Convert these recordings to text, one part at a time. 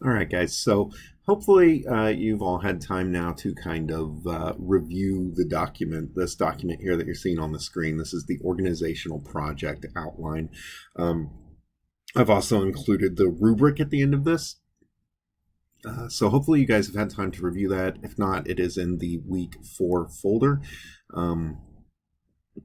All right, guys. So hopefully you've all had time now to kind of review this document here that you're seeing on the screen. This is the organizational project outline. Um, I've also included the rubric at the end of this. So hopefully you guys have had time to review that. If not, it is in the week 4 folder. Um,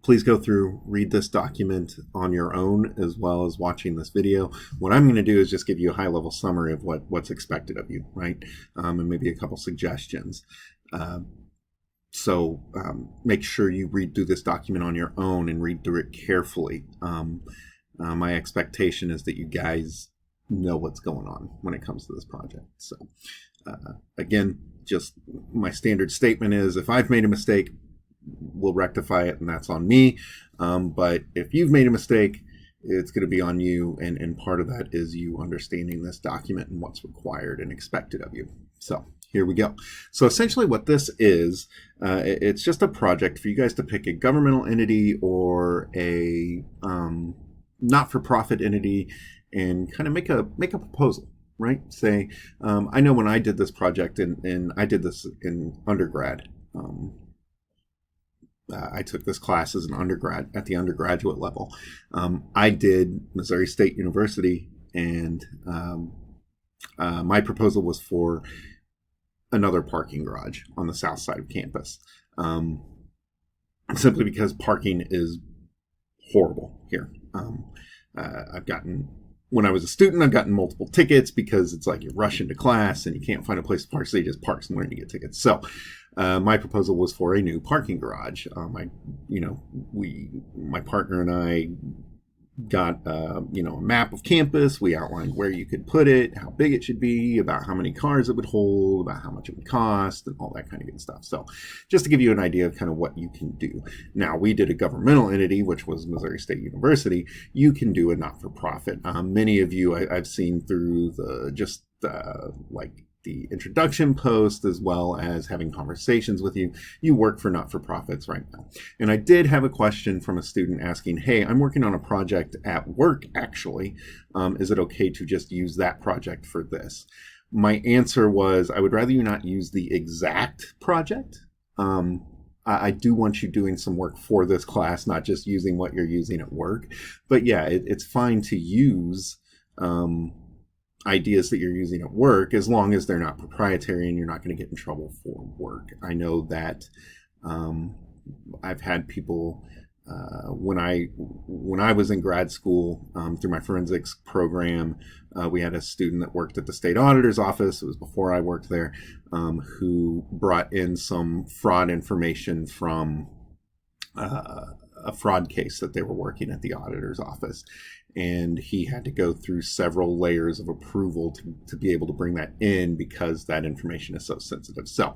Please go through, read this document on your own as well as watching this video. What I'm going to do is just give you a high-level summary of what's expected of you, right? And maybe a couple suggestions. Uh, so make sure you read through this document on your own and read through it carefully. My expectation is that you guys know what's going on when it comes to this project. So again, just my standard statement is if I've made a mistake, we'll rectify it, and that's on me. But if you've made a mistake, it's going to be on you, and part of that is you understanding this document and what's required and expected of you. So here we go. So essentially what this is, it's just a project for you guys to pick a governmental entity or a not-for-profit entity and kind of make a proposal, right? Say, I know when I did this project, and I did this in undergrad, I took this class as an undergrad at the undergraduate level. I did Missouri State University, and my proposal was for another parking garage on the south side of campus, simply because parking is horrible here. When I was a student, I've gotten multiple tickets because it's like you're rushing to class and you can't find a place to park, so you just park somewhere and you get tickets. So my proposal was for a new parking garage. My partner and I got a map of campus. We outlined where you could put it, how big it should be, about how many cars it would hold, about how much it would cost, and all that kind of good stuff. So just to give you an idea of kind of what you can do. Now, we did a governmental entity, which was Missouri State University. You can do a not-for-profit. Many of you I've seen through the introduction post, as well as having conversations with you. You work for not-for-profits right now. And I did have a question from a student asking, hey, I'm working on a project at work, actually. Is it okay to just use that project for this? My answer was, I would rather you not use the exact project. I do want you doing some work for this class, not just using what you're using at work. But yeah, it's fine to use ideas that you're using at work, as long as they're not proprietary and you're not going to get in trouble for work. I know that I've had people when I was in grad school, through my forensics program, we had a student that worked at the state auditor's office. It was before I worked there, who brought in some fraud information from a fraud case that they were working at the auditor's office. And he had to go through several layers of approval to be able to bring that in, because that information is so sensitive. So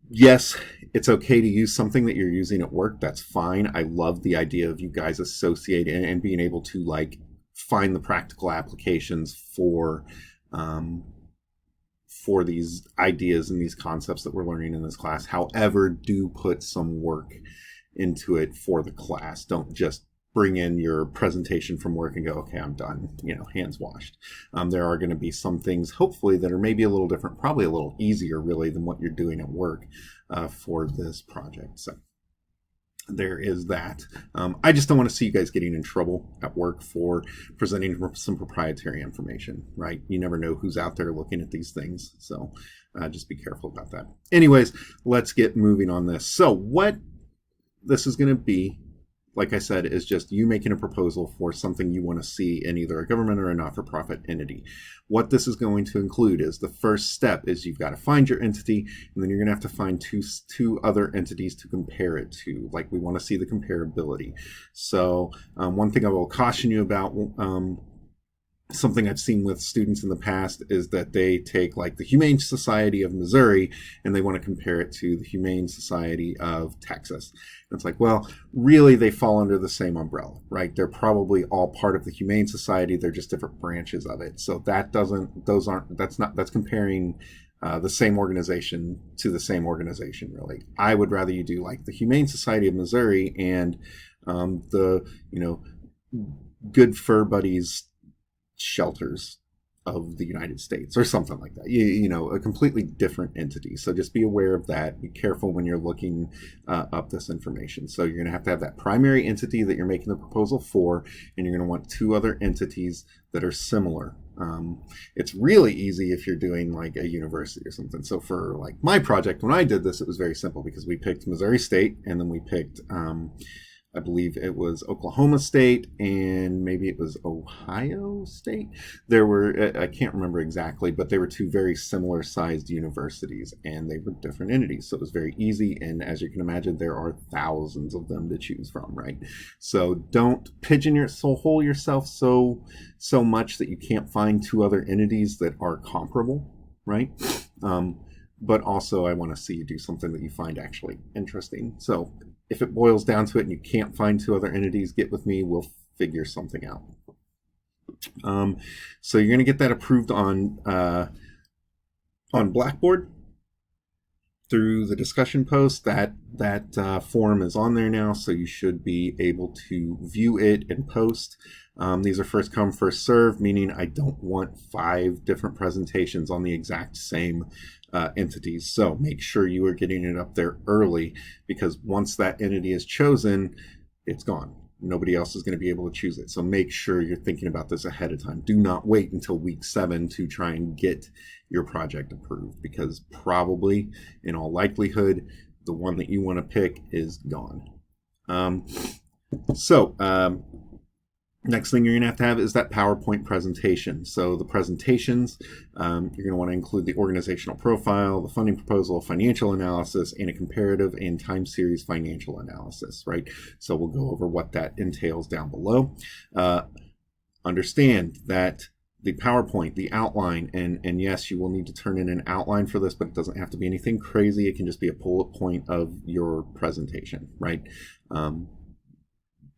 yes, it's okay to use something that you're using at work. That's fine. I love the idea of you guys associating and being able to find the practical applications for these ideas and these concepts that we're learning in this class. However, do put some work into it for the class. Don't just bring in your presentation from work and go, okay, I'm done, hands washed. There are going to be some things, hopefully, that are maybe a little different, probably a little easier, really, than what you're doing at work for this project. So there is that. I just don't want to see you guys getting in trouble at work for presenting some proprietary information, right? You never know who's out there looking at these things. So just be careful about that. Anyways, let's get moving on this. So what this is going to be, like I said, is just you making a proposal for something you want to see in either a government or a not-for-profit entity. What this is going to include is, the first step is you've got to find your entity, and then you're going to have to find two other entities to compare it to. We want to see the comparability. So one thing I will caution you about, something I've seen with students in the past, is that they take the Humane Society of Missouri and they want to compare it to the Humane Society of Texas. And it's well, really, they fall under the same umbrella, right? They're probably all part of the Humane Society. They're just different branches of it. So that's comparing the same organization to the same organization, really. I would rather you do the Humane Society of Missouri and the Good Fur Buddies shelters of the United States or something like that. You know, a completely different entity. So just be aware of that. Be careful when you're looking up this information. So you're going to have that primary entity that you're making the proposal for, and you're going to want two other entities that are similar. It's really easy if you're doing like a university or something. So for like my project, when I did this, it was very simple because we picked Missouri State, and then we picked I believe it was Oklahoma State, and maybe it was Ohio State. There were, I can't remember exactly, but they were two very similar sized universities, and they were different entities. So it was very easy. And as you can imagine, there are thousands of them to choose from, right? So don't hole yourself so much that you can't find two other entities that are comparable, right? But also I want to see you do something that you find actually interesting. So if it boils down to it and you can't find two other entities, get with me. We'll figure something out. So you're going to get that approved on Blackboard through the discussion post. That form is on there now, so you should be able to view it and post. These are first come, first serve, meaning I don't want 5 different presentations on the exact same entities. So make sure you are getting it up there early, because once that entity is chosen, it's gone. Nobody else is going to be able to choose it. So make sure you're thinking about this ahead of time. Do not wait until week 7 to try and get your project approved, because probably, in all likelihood, the one that you want to pick is gone. Next thing you're going to have is that PowerPoint presentation. So the presentations, you're going to want to include the organizational profile, the funding proposal, financial analysis, and a comparative and time series financial analysis, right? So we'll go over what that entails down below. Understand that the PowerPoint, the outline, and yes, you will need to turn in an outline for this, but it doesn't have to be anything crazy. It can just be a bullet point of your presentation, right?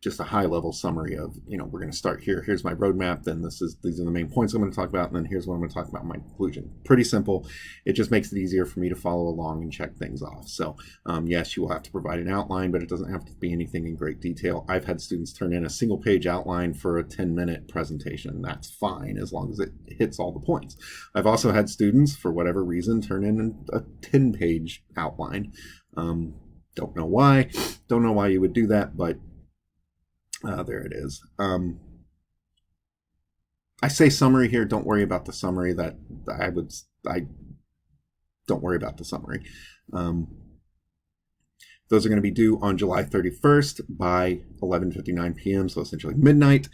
Just a high-level summary of, we're going to start here. Here's my roadmap. Then these are the main points I'm going to talk about. And then here's what I'm going to talk about in my conclusion. Pretty simple. It just makes it easier for me to follow along and check things off. So yes, you will have to provide an outline, but it doesn't have to be anything in great detail. I've had students turn in a single-page outline for a 10-minute presentation. That's fine as long as it hits all the points. I've also had students, for whatever reason, turn in a 10-page outline. Don't know why. Don't know why you would do that, but there it is. I say summary here. Don't worry about the summary. Don't worry about the summary. Those are going to be due on July 31st by 11:59 p.m. So essentially midnight.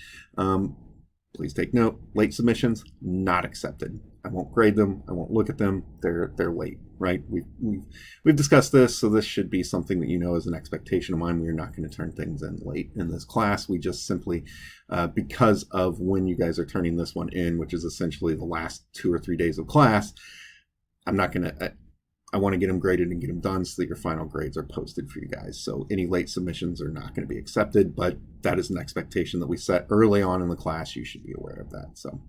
Please take note. Late submissions not accepted. I won't grade them. I won't look at them. They're late, right? We've discussed this, so this should be something that is an expectation of mine. We're not going to turn things in late in this class. We just simply, because of when you guys are turning this one in, which is essentially the last 2 or 3 days of class, I'm not going to. I want to get them graded and get them done so that your final grades are posted for you guys. So any late submissions are not going to be accepted, but that is an expectation that we set early on in the class. You should be aware of that. So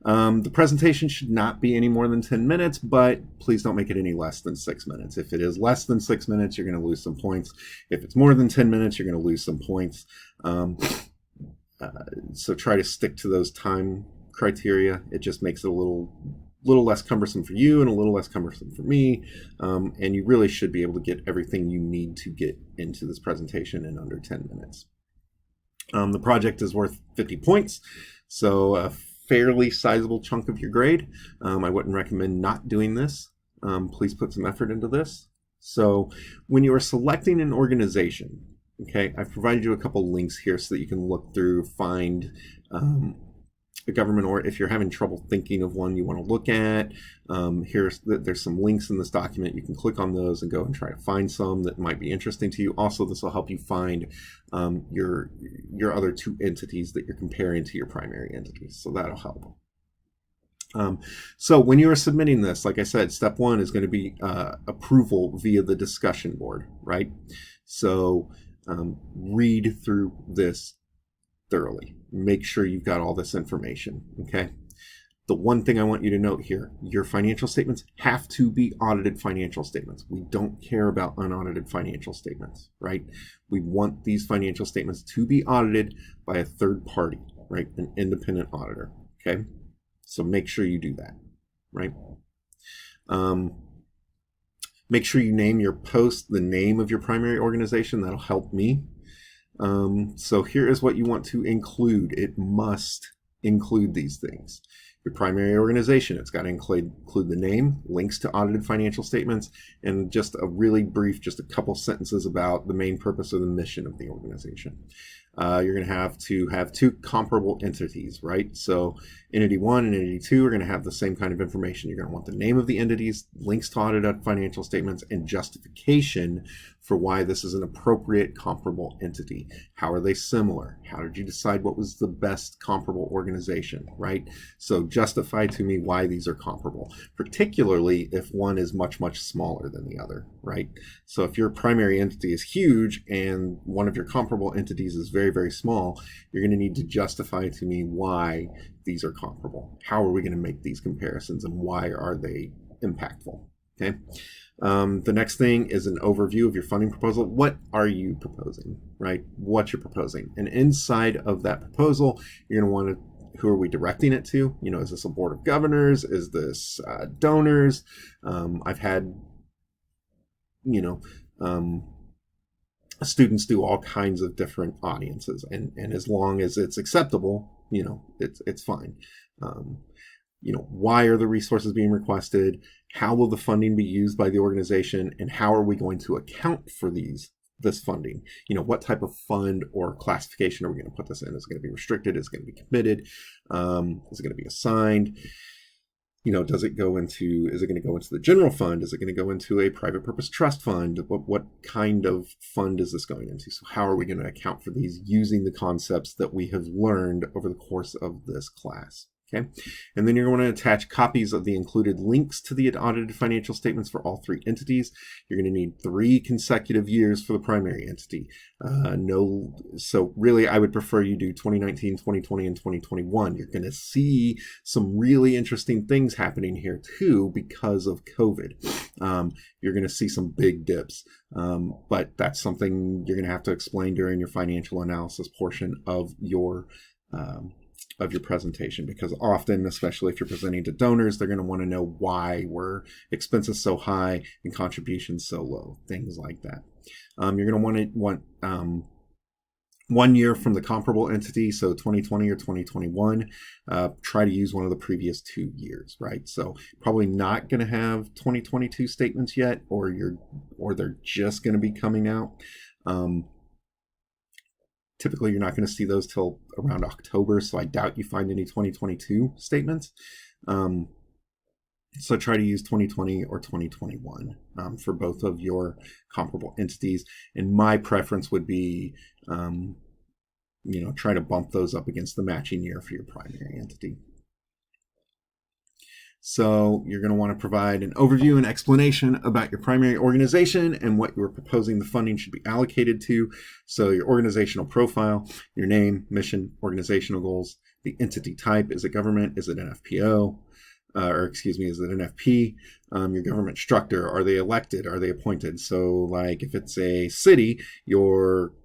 the presentation should not be any more than 10 minutes, but please don't make it any less than 6 minutes. If it is less than 6 minutes, you're going to lose some points. If it's more than 10 minutes, you're going to lose some points. So try to stick to those time criteria. It just makes it a little less cumbersome for you and a little less cumbersome for me. And you really should be able to get everything you need to get into this presentation in under 10 minutes. The project is worth 50 points. So a fairly sizable chunk of your grade. I wouldn't recommend not doing this. Please put some effort into this. So when you are selecting an organization, okay, I've provided you a couple links here so that you can look through, find a government, or if you're having trouble thinking of one you want to look at, there's some links in this document. You can click on those and go and try to find some that might be interesting to you. Also, this will help you find your other 2 entities that you're comparing to your primary entities, so that'll help. So when you are submitting this, like I said, step 1 is going to be approval via the discussion board, right? So read through this thoroughly. Make sure you've got all this information, okay? The one thing I want you to note here, your financial statements have to be audited financial statements. We don't care about unaudited financial statements, right? We want these financial statements to be audited by a third party, right? An independent auditor, okay? So make sure you do that, right? Make sure you name your post the name of your primary organization. That'll help me. So here is what you want to include. It must include these things. Your primary organization, it's got to include the name, links to audited financial statements, and just a really brief, just a couple sentences about the main purpose or the mission of the organization. You're going to have two comparable entities, right? So entity 1 and entity 2 are going to have the same kind of information. You're going to want the name of the entities, links to audited financial statements, and justification for why this is an appropriate comparable entity. How are they similar? How did you decide what was the best comparable organization, right? So justify to me why these are comparable, particularly if one is much, much smaller than the other, right? So if your primary entity is huge and one of your comparable entities is very, very small, you're going to need to justify to me why these are comparable. How are we going to make these comparisons and why are they impactful? Okay. The next thing is an overview of your funding proposal. What are you proposing, right? What you're proposing. And inside of that proposal, you're going to want to, who are we directing it to? You know, is this a board of governors? Is this donors? I've had, you know, students do all kinds of different audiences, and as long as it's acceptable, you know, it's fine. You know, why are the resources being requested? How will the funding be used by the organization? And how are we going to account for this funding? You know, what type of fund or classification are we going to put this in? Is it going to be restricted? Is it going to be committed? Is it going to be assigned? You know, is it going to go into the general fund? Is it going to go into a private purpose trust fund? What kind of fund is this going into? So how are we going to account for these using the concepts that we have learned over the course of this class? Okay, and then you're going to attach copies of the included links to the audited financial statements for all three entities. You're going to need 3 consecutive years for the primary entity. So really, I would prefer you do 2019, 2020, and 2021. You're going to see some really interesting things happening here too because of COVID. You're going to see some big dips, but that's something you're going to have to explain during your financial analysis portion of your presentation, because often, especially if you're presenting to donors, they're going to want to know why were expenses so high and contributions so low, things like that. You're going to want 1 year from the comparable entity, so 2020 or 2021. Try to use one of the previous 2 years, right? So probably not going to have 2022 statements yet, or they're just going to be coming out. Typically, you're not going to see those till around October, so I doubt you find any 2022 statements. So try to use 2020 or 2021 for both of your comparable entities. And my preference would be, you know, try to bump those up against the matching year for your primary entity. So you're going to want to provide an overview and explanation about your primary organization and what you're proposing the funding should be allocated to. So your organizational profile, your name, mission, organizational goals, the entity type. Is it government? Is it an FPO? Is it an FP? Your government structure, are they elected? Are they appointed? So like if it's a city,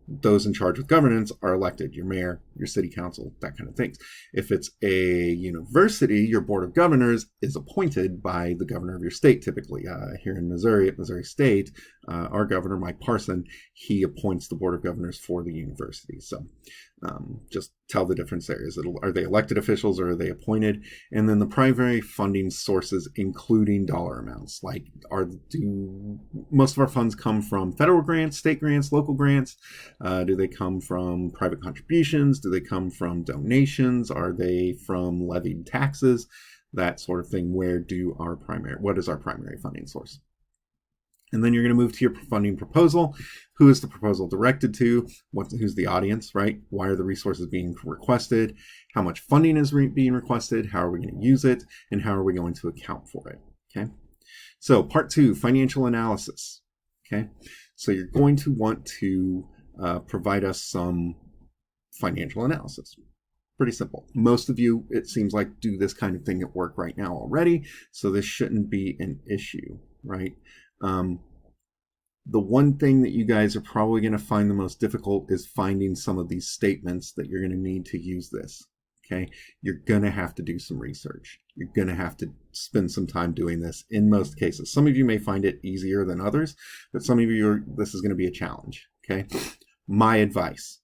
those in charge with governance are elected, your mayor, your city council, that kind of things. If it's a university, your board of governors is appointed by the governor of your state, typically. Here in Missouri, at Missouri State, our governor, Mike Parson, he appoints the board of governors for the university. So just tell the difference there. Are they elected officials or are they appointed? And then the primary funding sources, including dollar amounts. Like, do most of our funds come from federal grants, state grants, local grants? Do they come from private contributions? Do they come from donations? Are they from levied taxes? That sort of thing. What is our primary funding source? And then you're going to move to your funding proposal. Who is the proposal directed to? Who's the audience, right? Why are the resources being requested? How much funding is being requested? How are we going to use it? And how are we going to account for it? Okay. So part 2, financial analysis. Okay. So you're going to want to provide us some financial analysis. Pretty simple. Most of you, it seems like, do this kind of thing at work right now already, so this shouldn't be an issue, right? The one thing that you guys are probably going to find the most difficult is finding some of these statements that you're going to need to use this, Okay, you're going to have to do some research. You're going to have to spend some time doing this in most cases. Some of you may find it easier than others, but some of you, this is going to be a challenge. Okay, my advice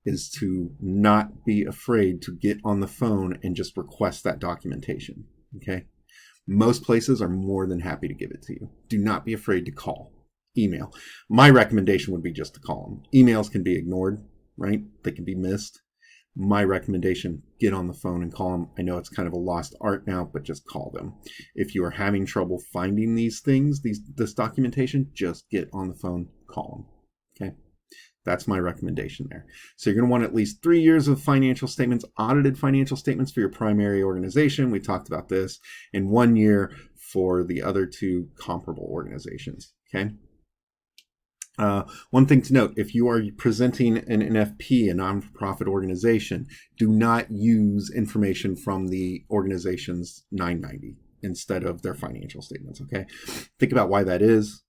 is to not be afraid to get on the phone and just request that documentation. Okay, most places are more than happy to give it to you. Do not be afraid to call, email. My recommendation would be just to call them. Emails can be ignored, right? They can be missed. My recommendation, get on the phone and call them. I know it's kind of a lost art now, but just call them. If you are having trouble finding these things, this documentation, just get on the phone, call them. Okay, that's my recommendation there. So you're going to want at least 3 years of financial statements, audited financial statements for your primary organization. We talked about this, and 1 year for the other two comparable organizations. Okay. One thing to note, if you are presenting an NFP, a non-profit organization, do not use information from the organization's 990 instead of their financial statements, okay? Think about why that is.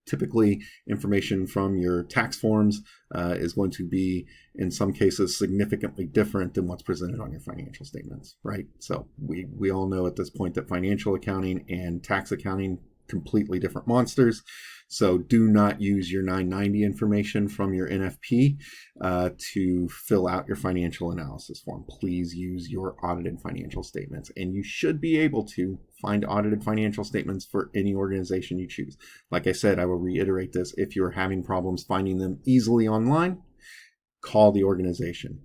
Typically, information from your tax forms is going to be, in some cases, significantly different than what's presented on your financial statements, right? So we all know at this point that financial accounting and tax accounting, completely different monsters. So do not use your 990 information from your NFP to fill out your financial analysis form. Please use your audited financial statements. And you should be able to find audited financial statements for any organization you choose. Like I said, I will reiterate this. If you're having problems finding them easily online, call the organization.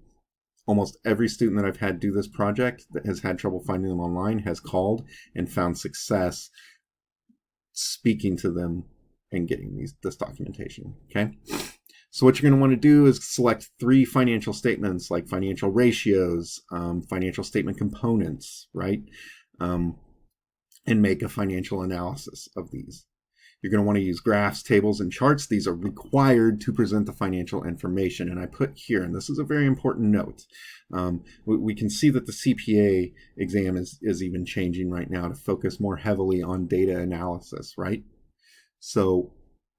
Almost every student that I've had do this project that has had trouble finding them online has called and found success speaking to them and getting this documentation. Okay, so what you're going to want to do is select 3 financial statements, like financial ratios, financial statement components, right, and make a financial analysis of these. You're going to want to use graphs, tables, and charts. These are required to present the financial information. And I put here, and this is a very important note, we can see that the CPA exam is even changing right now to focus more heavily on data analysis, right? So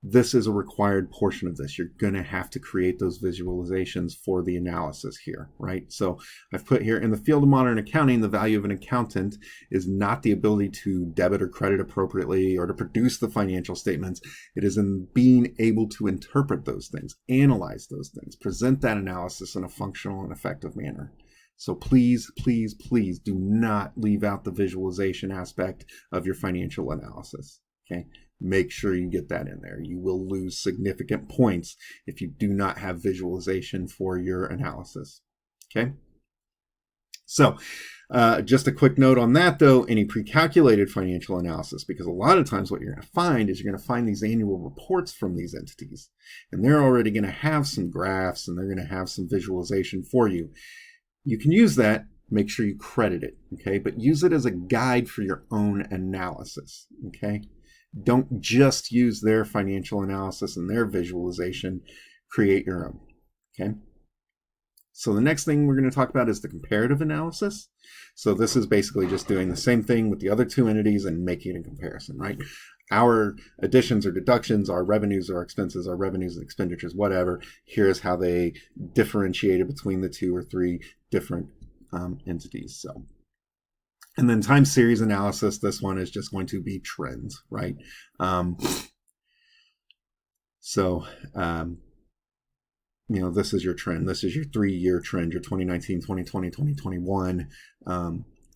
this is a required portion of this. You're going to have to create those visualizations for the analysis here, right? So I've put here, in the field of modern accounting, the value of an accountant is not the ability to debit or credit appropriately or to produce the financial statements. It is in being able to interpret those things, analyze those things, present that analysis in a functional and effective manner. So please, please, please do not leave out the visualization aspect of your financial analysis, okay? Make sure you get that in there. You will lose significant points if you do not have visualization for your analysis. Okay. So just a quick note on that though, any pre-calculated financial analysis, because a lot of times what you're going to find is you're going to find these annual reports from these entities, and they're already going to have some graphs and they're going to have some visualization for you. You can use that. Make sure you credit it. Okay. But use it as a guide for your own analysis. Okay. Don't just use their financial analysis and their visualization. Create your own. Okay. So the next thing we're going to talk about is the comparative analysis. So this is basically just doing the same thing with the other 2 entities and making a comparison, right? Our additions or deductions, our revenues or expenses, our revenues and expenditures, whatever. Here's how they differentiated between the 2 or 3 different entities. So. And then time series analysis, this one is just going to be trends, right? This is your trend. This is your 3-year trend, your 2019, 2020, 2021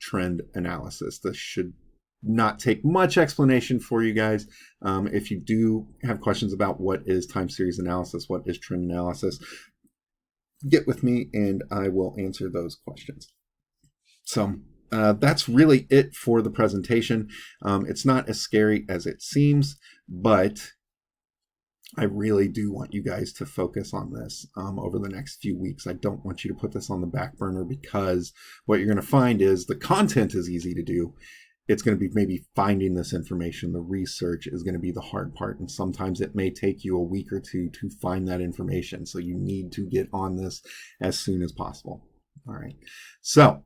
trend analysis. This should not take much explanation for you guys. If you do have questions about what is time series analysis, what is trend analysis, get with me and I will answer those questions. So that's really it for the presentation. It's not as scary as it seems, but I really do want you guys to focus on this over the next few weeks. I don't want you to put this on the back burner, because what you're going to find is the content is easy to do. It's going to be maybe finding this information. The research is going to be the hard part, and sometimes it may take you a week or 2 to find that information. So you need to get on this as soon as possible. All right. So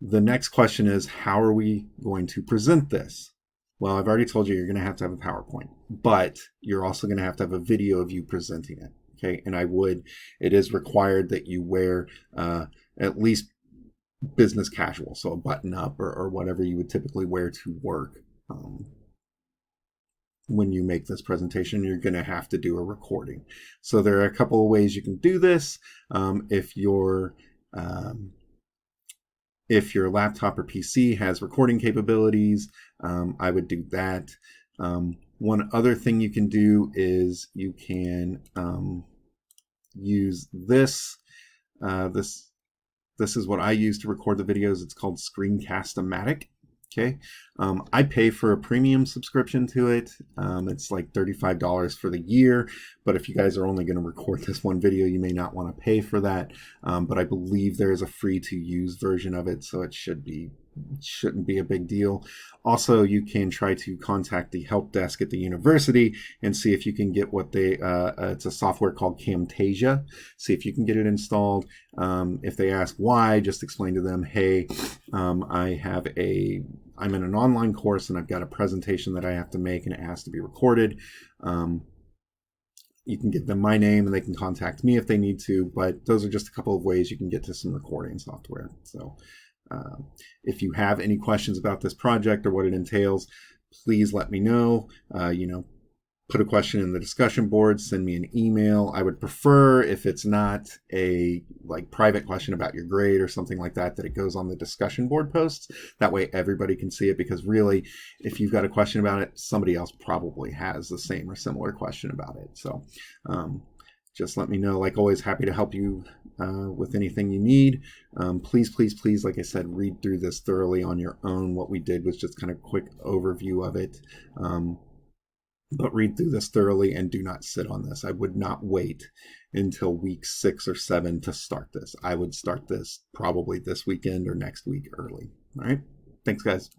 the next question is, how are we going to present this? Well, I've already told you you're going to have a PowerPoint, but you're also going to have a video of you presenting it. Okay, and it is required that you wear at least business casual, so a button up or whatever you would typically wear to work. When you make this presentation, you're going to have to do a recording. So there are a couple of ways you can do this. If your laptop or PC has recording capabilities, I would do that. One other thing you can do is you can use this. This is what I use to record the videos. It's called Screencast-O-Matic. Okay, I pay for a premium subscription to it. It's like $35 for the year, but if you guys are only going to record this one video, you may not want to pay for that. But I believe there is a free to use version of it, so it shouldn't be a big deal. Also, you can try to contact the help desk at the university and see if you can get what it's a software called Camtasia. See if you can get it installed. If they ask why, just explain to them, hey, I'm in an online course and I've got a presentation that I have to make and it has to be recorded. You can give them my name and they can contact me if they need to, but those are just a couple of ways you can get to some recording software. So if you have any questions about this project or what it entails, please let me know. Put a question in the discussion board, send me an email. I would prefer, if it's not a private question about your grade or something like that, that it goes on the discussion board posts. That way everybody can see it, because really, if you've got a question about it, somebody else probably has the same or similar question about it. So just let me know. Like always, happy to help you with anything you need. Please, please, please, like I said, read through this thoroughly on your own. What we did was just kind of a quick overview of it. But read through this thoroughly and do not sit on this. I would not wait until week 6 or 7 to start this. I would start this probably this weekend or next week early. All right. Thanks, guys.